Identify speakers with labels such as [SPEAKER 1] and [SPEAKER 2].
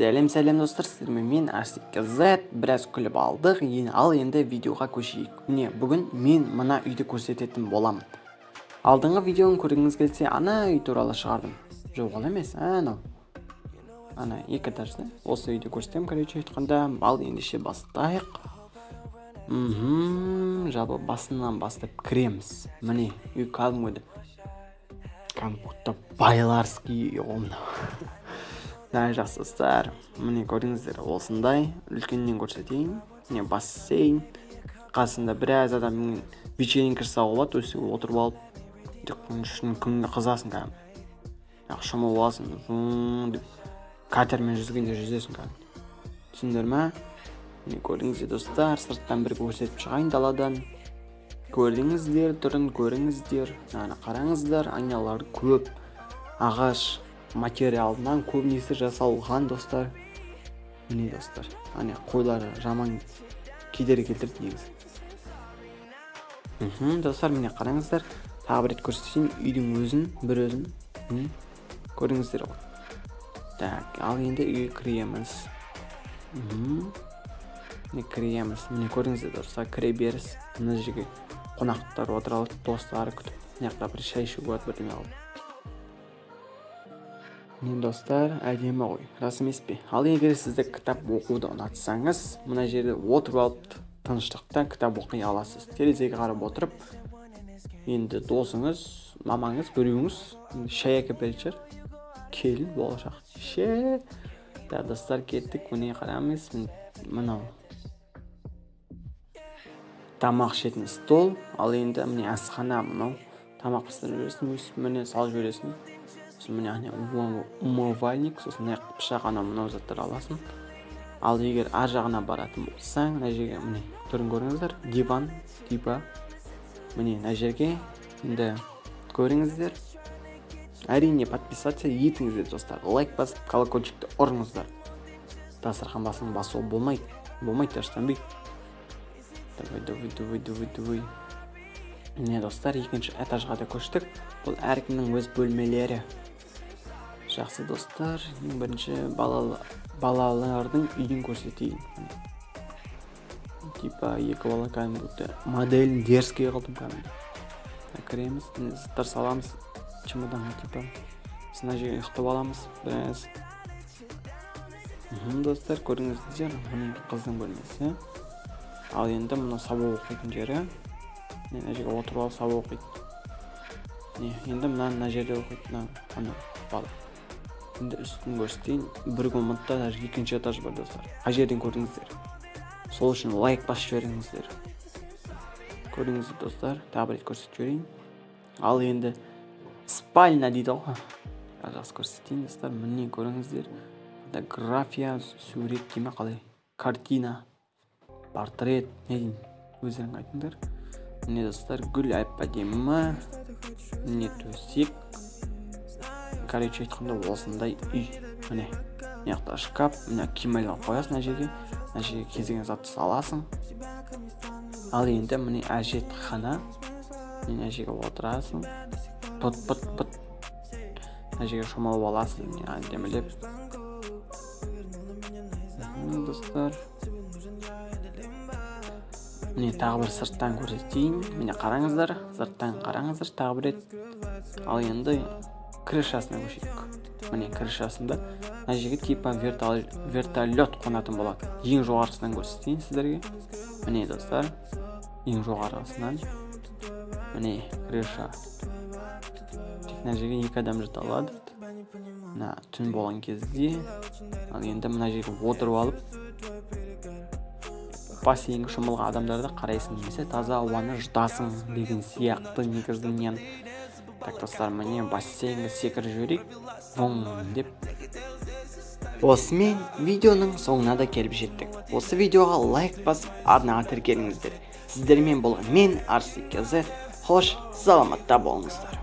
[SPEAKER 1] Сәлем достар, сіздермен Арсик Z біраз күліп алдық, ал енді видеоға көшейік. Міне, бүгін мен мына үйді көрсететін боламын. Алдыңғы видеоны көргіңіз келсе, ана үй туралы шығардым. Жоқ, ол емес, анау. Ана екі этажды. Осы үйді көрсетем, короче айтқанда, ал ендеше бастайық. Жабы басынан бастап кіреміз. Міне, үй кәдімгі как будто байларский үй. Жақсы достар, міне көрдіңіздер, осындай үлкеннен көрсетейін. Міне бассейн, қасында біраз адаммен вечеринка жасауға болады, өсіп отырып алып, күнге қызасың кәдімгі. Шомылып аласың, деп катермен жүзгенде жүзесің кәдімгі. Түсіндіңдер ме? Міне көрдіңіздер достар, сырттан бір көрсетіп шығайын даладан. Көрдіңіздер, түрін көріңіздер, қараңыздар, айналары көп, ағаш материалынан көбінесе жасалған достар. Міне достар, қойлары жаман кедергі келтірді негізі. Достар, міне қараңыздар, тағы бір рет көрсетейін үйдің өзін, бір өзін. Көрдіңіздер ғой. Так, ал енді үйге кіреміз. Міне көрдіңіздер достар, кіре беріс. Мына жерге қонақтар отырады, достары күтіп, мына бір шай ішуге болады, бірдеңе алып. Міне достар, әдемі ғой, рас емес пе? Ал егер сізді кітап оқуды ұнатсаңыз, мына жерде отырып алып тыныштықта кітап оқи аласыз. Терезеге қарап отырып, енді досыңыз, мамаңыз, біреуіңіз шай әкеліп береді шығар. Келін, болашақ ше. Достар, кеттік, міне қараңыз, мынау тамақ ішетін стол. Ал енді міне асхана, мынау тамақ пісіріп жібересің, міне салып жібересің. Міне умывальник, сосын пышақ, мынау заттар аласың. Ал егер ар жағына баратын болсаң, мына жерге міне түрін көріңіздер, диван типа. Міне мына жерге енді көріңіздер. Әрине подписаться етіңіздер достар. Лайк басып, колокольчикті ұрыңыздар. Дастархан басын басуы болмайды. Таштанбей. Давай. Міне достар, екінші этажға да көштік. Бұл әркімнің өз бөлмелері. Жақсы достар, ең бірінші балалардың үйін көрсетейін. Типа екі бала кәдімгі моделін дерзкий қылдым кәдімгі. Кіреміз, заттар саламыз, чемоданға типа. Сына жерге ұйықтап аламыз, біраз. Достар, көріңіздер, міне қыздың бөлмесі. Ал енді мұны сабақ оқитын жері. Мына жерге отырып алып сабақ оқиды. Енді мына жерде оқиды, бала. Енді үстін көрсетейін, бір комнатта даже екінші этаж бар достар. Қай жерден көрдіңіздер? Сол үшін лайк басып жіберіңіздер. Көрдіңіздер достар, тағы бір рет көрсетіп жіберейін. Ал енді спальня дейді ғой. Жақсы көрсетейін достар, міне көріңіздер. Фотография, сурет деме қалай? Картина, портрет, не дейін? Өздерің айтыңдар. Міне достар, гүл әп-әдемі, міне төсек. Короче айтқанда осындай үй. Міне мына шкаф, мына киімді қоясың мына жерге кезеген затты саласың. Ал енді міне әжетхана. Мына жерге отырасың. Пыт. Мына жерге шомылып аласың, әдемілеп. Достар, міне тағы бір сырттан көрсетейін. Міне қараңыздар, сырттан қараңыздар, тағы бір рет. Ал енді крышасына көшейік. Міне крышасында мына жерге типа вертолет қонатын болады. Ең жоғарысынан көрсетейін сіздерге. Міне достар, ең жоғарысынан. Міне крыша. Мына жерге екі адам жата алады. Түн болған кезде. Ал енді мына жерге отырып алып бассейнге шомылған адамдарды қарайсың, немесе таза ауаны жұтасың деген сияқты негізінен. Так достар, міне бассейнге секіріп жіберейік. Деп. Осымен видеоның соңына да келіп жеттік. Осы видеоға лайк басып, арнаға тіркеліңіздер. Сіздермен болған мен Арсик Z. Хош, саламатта болыңыздар.